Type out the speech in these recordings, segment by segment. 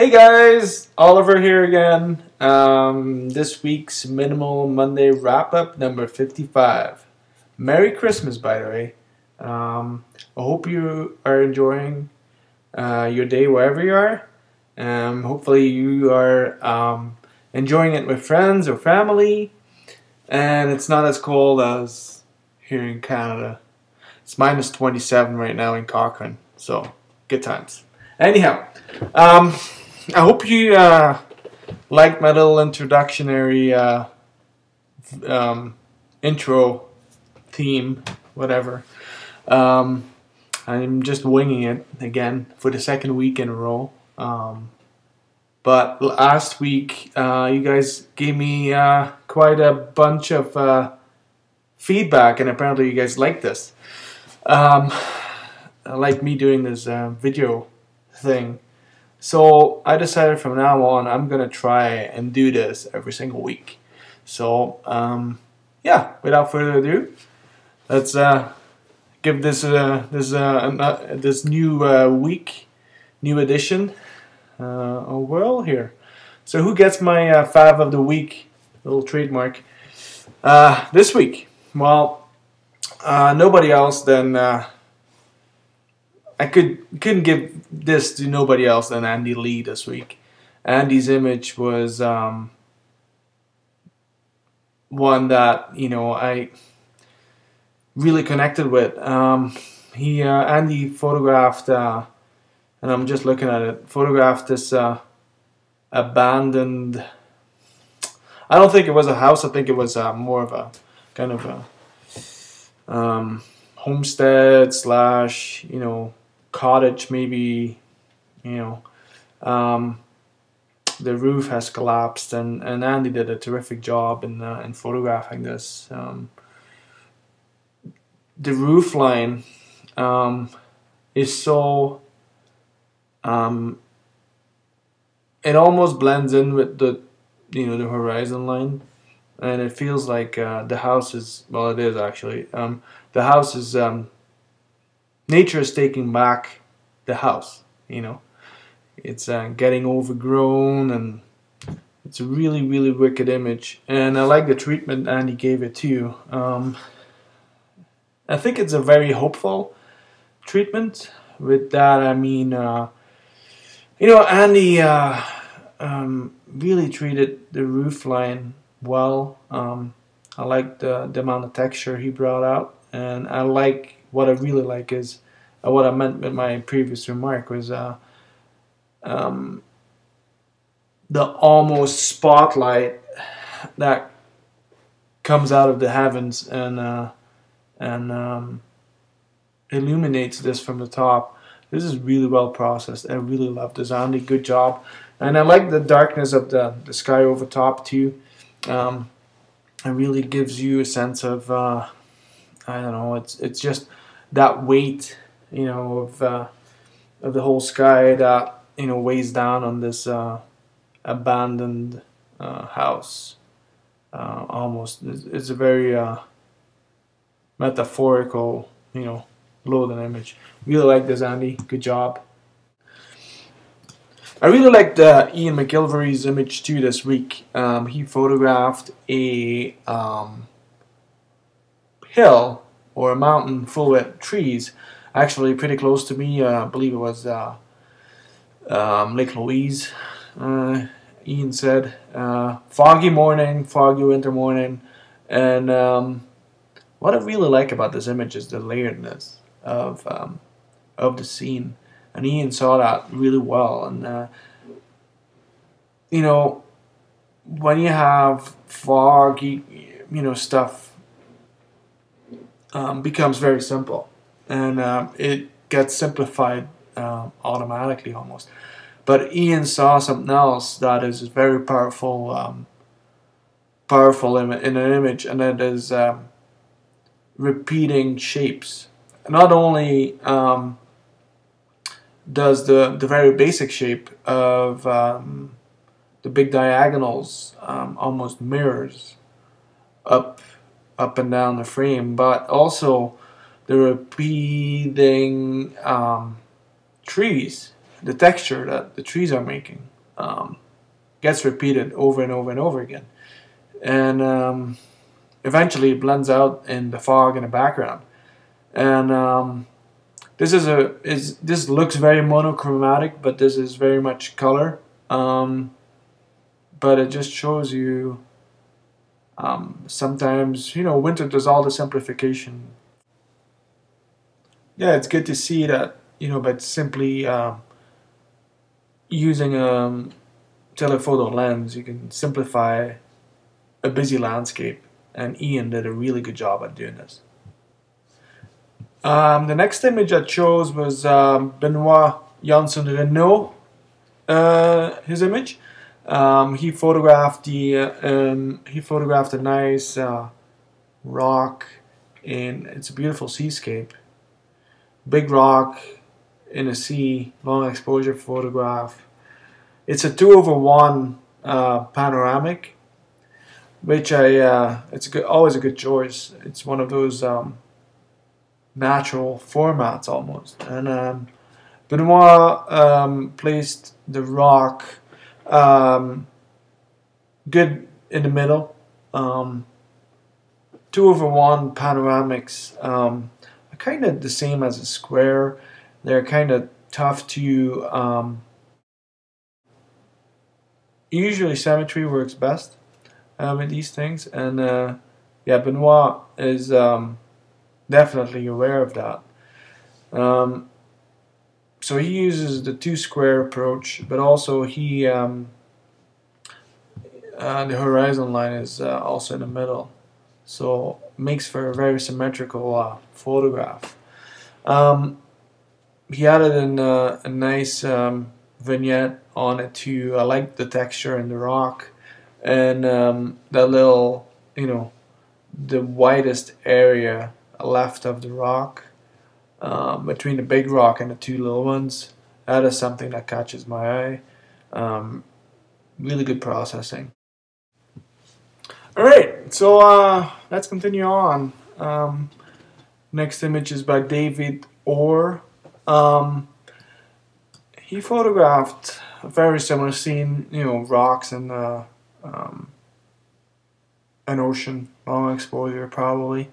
Hey guys, Oliver here again. This week's Minimal Monday wrap-up number 55. Merry Christmas, by the way. I hope you are enjoying your day wherever you are. Hopefully you are enjoying it with friends or family. And it's not as cold as here in Canada. It's -27 right now in Cochrane, so good times. Anyhow, I hope you liked my little introductory intro theme, whatever. I'm just winging it again for the second week in a row. But last week, you guys gave me quite a bunch of feedback, and apparently you guys like this. Like me doing this video thing. So I decided from now on I'm gonna try and do this every single week. So yeah, without further ado, let's give this new week, new edition, a whirl here. So who gets my fave of the week, little trademark, this week? Well, nobody else than I couldn't give this to nobody else than Andy Lee this week. Andy's image was one that, you know, I really connected with. Andy photographed, and I'm just looking at it, photographed this abandoned, I don't think it was a house, I think it was more of a kind of a homestead slash, you know, cottage maybe, you know. The roof has collapsed, and Andy did a terrific job in photographing this. The roof line is so it almost blends in with the, you know, the horizon line, and it feels like the house is, well, it is actually, the house is nature is taking back the house, you know. It's getting overgrown, and it's a really, really wicked image. And I like the treatment Andy gave it too. I think it's a very hopeful treatment. With that, I mean, you know, Andy really treated the roof line well. I like the amount of texture he brought out, and I like, what I really like is what I meant with my previous remark was the almost spotlight that comes out of the heavens and illuminates this from the top. This is really well processed. I really love this, Andy. Good job. And I like the darkness of the sky over top too. It really gives you a sense of I don't know. It's just that weight, you know, of the whole sky that, you know, weighs down on this abandoned house. Almost, it's a very metaphorical, you know, loaded image. Really like this, Andy. Good job. I really liked Ian McKelvery's image too this week. He photographed a hill or a mountain full of trees, actually pretty close to me. I believe it was Lake Louise. Ian said foggy morning, foggy winter morning, and what I really like about this image is the layeredness of the scene, and Ian saw that really well. And you know, when you have foggy, you know, stuff becomes very simple, and it gets simplified automatically almost. But Ian saw something else that is very powerful, in an image, and it is repeating shapes. Not only does the very basic shape of the big diagonals almost mirrors up and down the frame, but also the repeating trees, the texture that the trees are making. gets repeated over and over and over again, and eventually it blends out in the fog in the background. And this looks very monochromatic, but this is very much color. But it just shows you sometimes, winter does all the simplification. Yeah, it's good to see that, by simply using a telephoto lens, you can simplify a busy landscape, and Ian did a really good job at doing this. The next image I chose was Benoit Johnson Renault, his image. He photographed a nice rock, and it's a beautiful seascape. Big rock in a sea, long exposure photograph. It's a 2/1 panoramic, which it's always a good choice. It's one of those natural formats almost, and Benoit placed the rock good in the middle. 2/1 panoramics are kind of the same as a square. They're kind of tough to. Usually symmetry works best with these things, and yeah, Benoit is definitely aware of that. So he uses the 2-square approach, but also the horizon line is also in the middle, so makes for a very symmetrical photograph. He added a nice vignette on it too. I like the texture in the rock, and that little, the widest area left of the rock, between the big rock and the two little ones. That is something that catches my eye. Really good processing. Alright, so let's continue on. Next image is by David Orr. He photographed a very similar scene, rocks and an ocean, long exposure probably.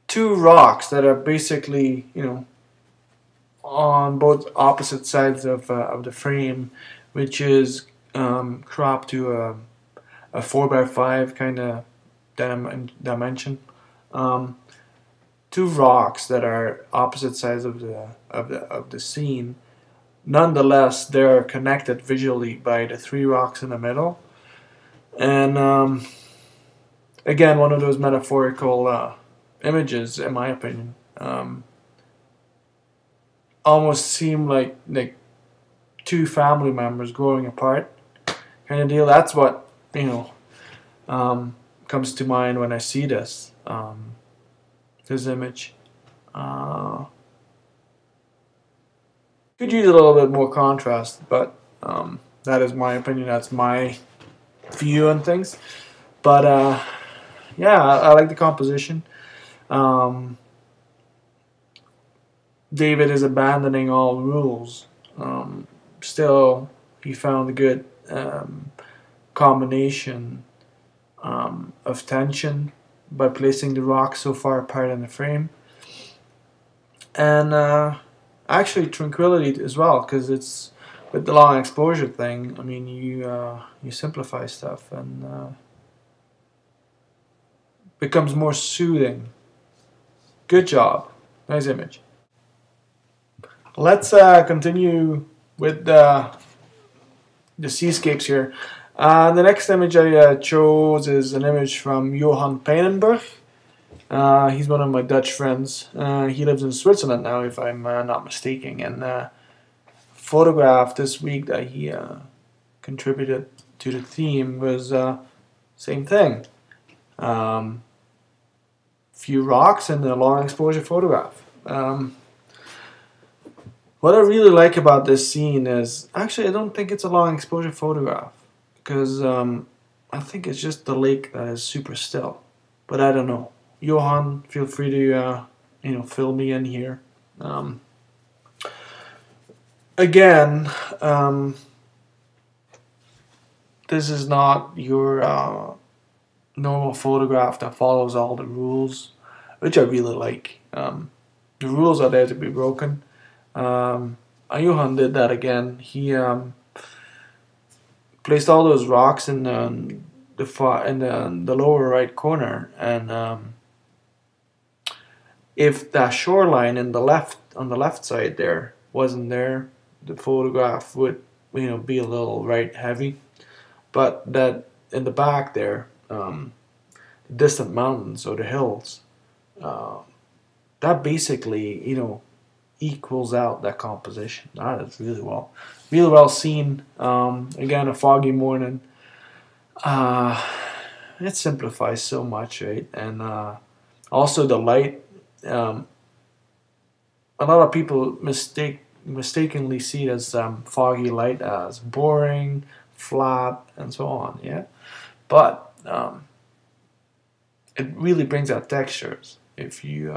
Two rocks that are basically, on both opposite sides of the frame, which is cropped to a 4x5 kind of dimension. Two rocks that are opposite sides of the scene. Nonetheless, they're connected visually by the 3 rocks in the middle. And again, one of those metaphorical images, in my opinion. Almost seem like two family members growing apart, kind of deal. That's what comes to mind when I see this image. Could use a little bit more contrast, but that is my opinion. That's my view on things. But yeah, I like the composition. David is abandoning all rules. Still, he found a good combination of tension by placing the rock so far apart in the frame, and actually tranquility as well, because it's with the long exposure thing. I mean, you simplify stuff and becomes more soothing. Good job, nice image. Let's continue with the seascapes here. The next image I chose is an image from Johan. He's one of my Dutch friends. He lives in Switzerland now, if I'm not mistaken. And photograph this week that he contributed to the theme was same thing. Few rocks and a long exposure photograph. What I really like about this scene is, actually I don't think it's a long exposure photograph, because I think it's just the lake that is super still. But I don't know. Johan, feel free to fill me in here. again, this is not your normal photograph that follows all the rules, which I really like. The rules are there to be broken. Johan did that again. He placed all those rocks in the lower right corner, and if that shoreline in the left on the left side there wasn't there, the photograph would be a little right heavy. But that in the back there, distant mountains or the hills, uh, that basically equals out that composition. That is really well seen. Again, a foggy morning. Uh, it simplifies so much, right? And also the light. Um, a lot of people mistakenly see it as foggy light as boring, flat, and so on. Yeah, but it really brings out textures if you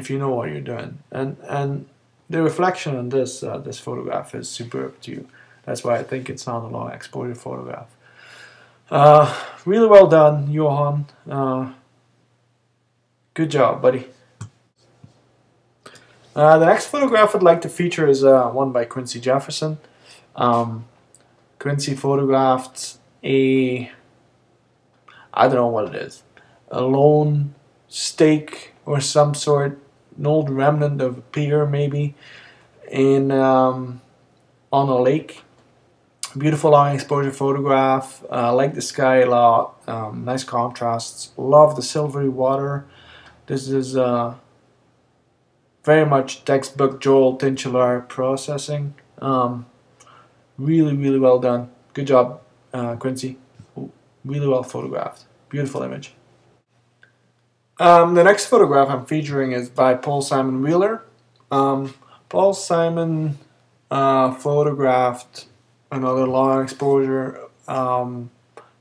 know what you're doing, and the reflection on this photograph is superb too. That's why I think it's not a long exposure photograph. Really well done, Johan. Good job, buddy. The next photograph I'd like to feature is one by Quincy Jefferson. Um, Quincy photographed I don't know what it is, a lone stake or some sort, an old remnant of a pier maybe, in on a lake. Beautiful long exposure photograph. I like the sky a lot. Nice contrasts. Love the silvery water. This is very much textbook Joel Tinchler processing. Really well done. Good job, Quincy. Really well photographed. Beautiful image. The next photograph I'm featuring is by Paul Simon Wheeler. Paul Simon photographed another long exposure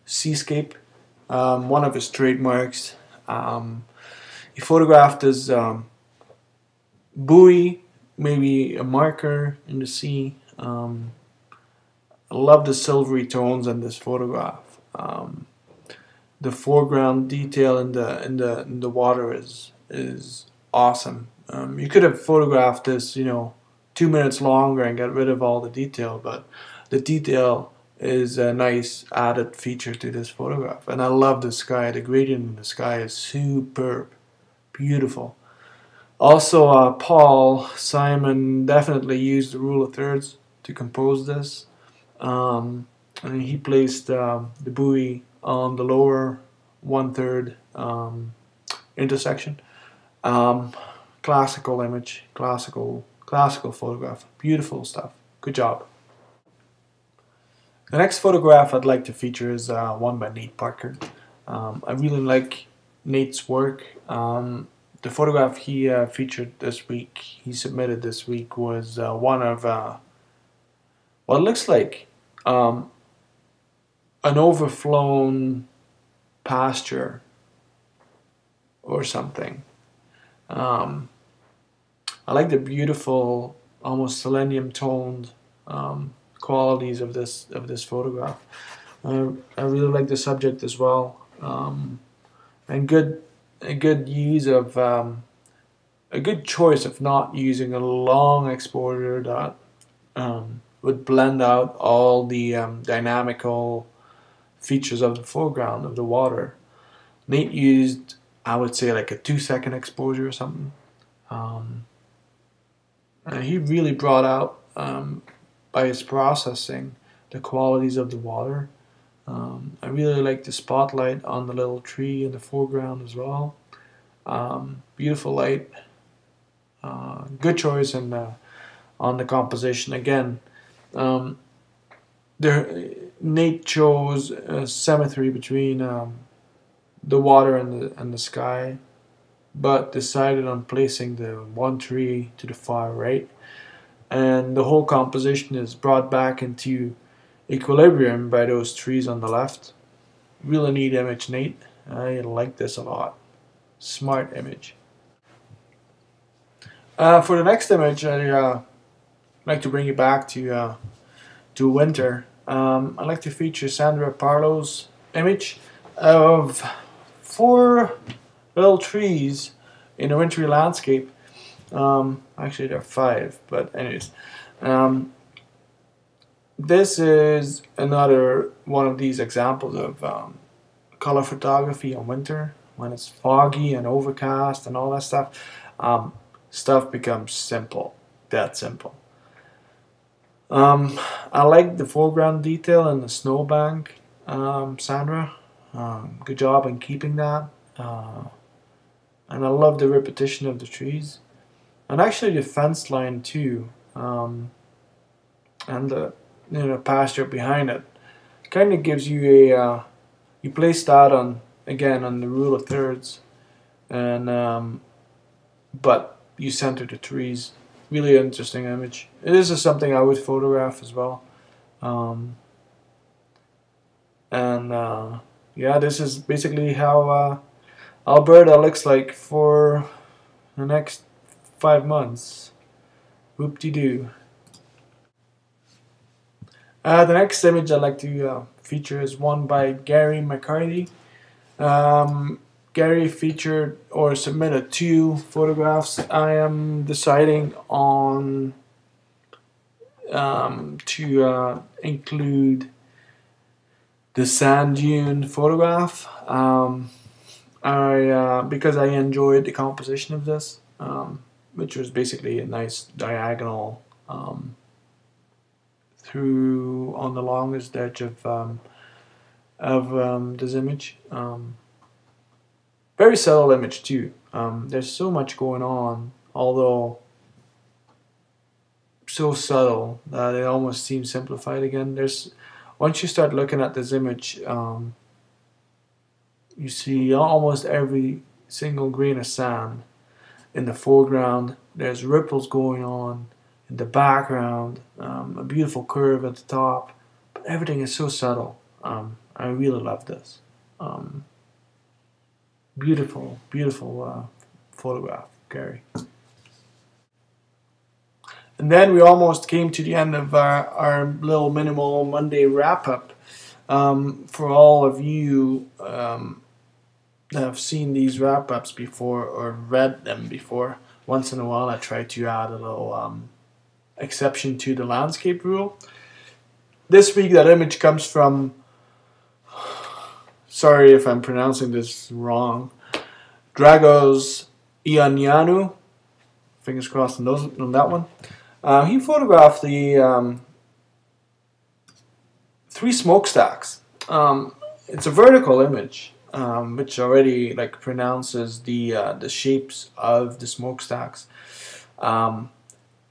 seascape, one of his trademarks. He photographed his buoy, maybe a marker in the sea. I love the silvery tones in this photograph. The foreground detail in the water is awesome. You could have photographed this, 2 minutes longer and get rid of all the detail, but the detail is a nice added feature to this photograph. And I love the sky. The gradient in the sky is superb, beautiful. Also, Paul Simon definitely used the rule of thirds to compose this. And he placed the buoy on the lower 1/3 intersection. Classical image, classical photograph. Beautiful stuff. Good job. The next photograph I'd like to feature is one by Nate Parker. I really like Nate's work. The photograph he featured this week, he submitted this week, was one of what looks like an overflown pasture or something. I like the beautiful, almost selenium toned qualities of this photograph. I really like the subject as well, and a good use of a good choice of not using a long exposure that would blend out all the dynamical features of the foreground of the water. Nate used, I would say, like a 2-second exposure or something. And he really brought out, by his processing, the qualities of the water. I really like the spotlight on the little tree in the foreground as well. Beautiful light. Good choice on the composition. Again, Nate chose a symmetry between the water and the sky, but decided on placing the one tree to the far right, and the whole composition is brought back into equilibrium by those trees on the left. Really neat image, Nate. I like this a lot. Smart image. For the next image, like to bring you back to winter. I'd like to feature Sandra Barlow's image of 4 little trees in a wintry landscape. Actually, there are 5, but anyways. This is another one of these examples of color photography in winter when it's foggy and overcast and all that stuff. Stuff becomes simple, that simple. I like the foreground detail and the snowbank, Sandra. Good job in keeping that. And I love the repetition of the trees. And actually the fence line too. And the pasture behind it. Kind of gives you a, you place that on, again, on the rule of thirds. And, but you center the trees. Really interesting image. This is something I would photograph as well. Yeah, this is basically how Alberta looks like for the next 5 months. Whoop-de-doo. The next image I'd like to feature is one by Gary McCarthy. Gary featured or submitted 2 photographs. I am deciding on to include the sand dune photograph. Because I enjoyed the composition of this, which was basically a nice diagonal through on the longest edge of this image. Very subtle image too. There's so much going on, although so subtle that it almost seems simplified again. Once you start looking at this image, you see almost every single grain of sand in the foreground. There's ripples going on in the background, a beautiful curve at the top, but everything is so subtle. I really love this. Beautiful, beautiful photograph, Gary. And then we almost came to the end of our little minimal Monday wrap-up. For all of you that have seen these wrap-ups before or read them before, once in a while I try to add a little exception to the landscape rule. This week that image comes from, sorry if I'm pronouncing this wrong, Dragos Ionianu. Fingers crossed on that one. He photographed the 3 smokestacks. It's a vertical image, which already like pronounces the shapes of the smokestacks. And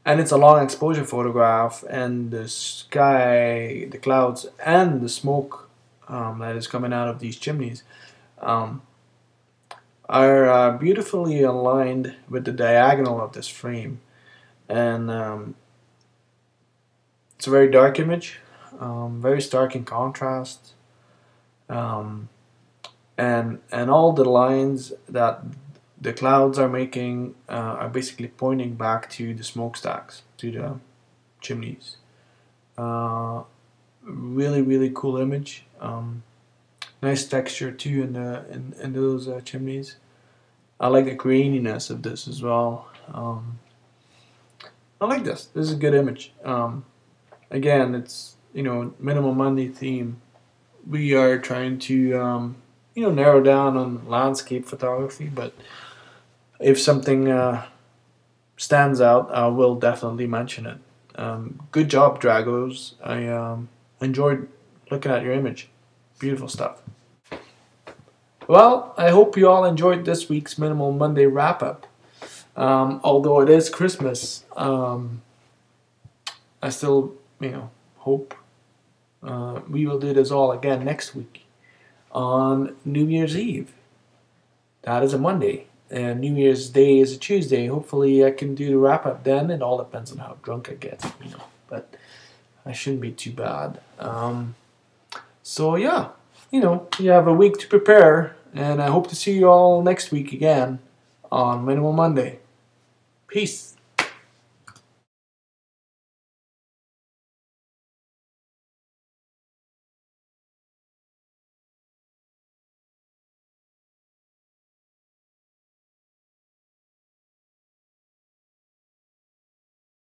it's a long exposure photograph, and the sky, the clouds, and the smoke that is coming out of these chimneys are beautifully aligned with the diagonal of this frame. And it's a very dark image, very stark in contrast, and all the lines that the clouds are making are basically pointing back to the smokestacks, to the chimneys. Really, really cool image. Nice texture too in those chimneys. I like the graininess of this as well. I like this. This is a good image. Again, it's minimal Monday theme. We are trying to narrow down on landscape photography, but if something stands out, I will definitely mention it. Good job, Dragos. I enjoyed looking at your image. Beautiful stuff. Well, I hope you all enjoyed this week's Minimal Monday wrap-up. Although it is Christmas, I still, hope we will do this all again next week on New Year's Eve. That is a Monday, and New Year's Day is a Tuesday. Hopefully I can do the wrap-up then. It all depends on how drunk I get, but I shouldn't be too bad. So yeah, you have a week to prepare, and I hope to see you all next week again on Minimal Monday. Peace.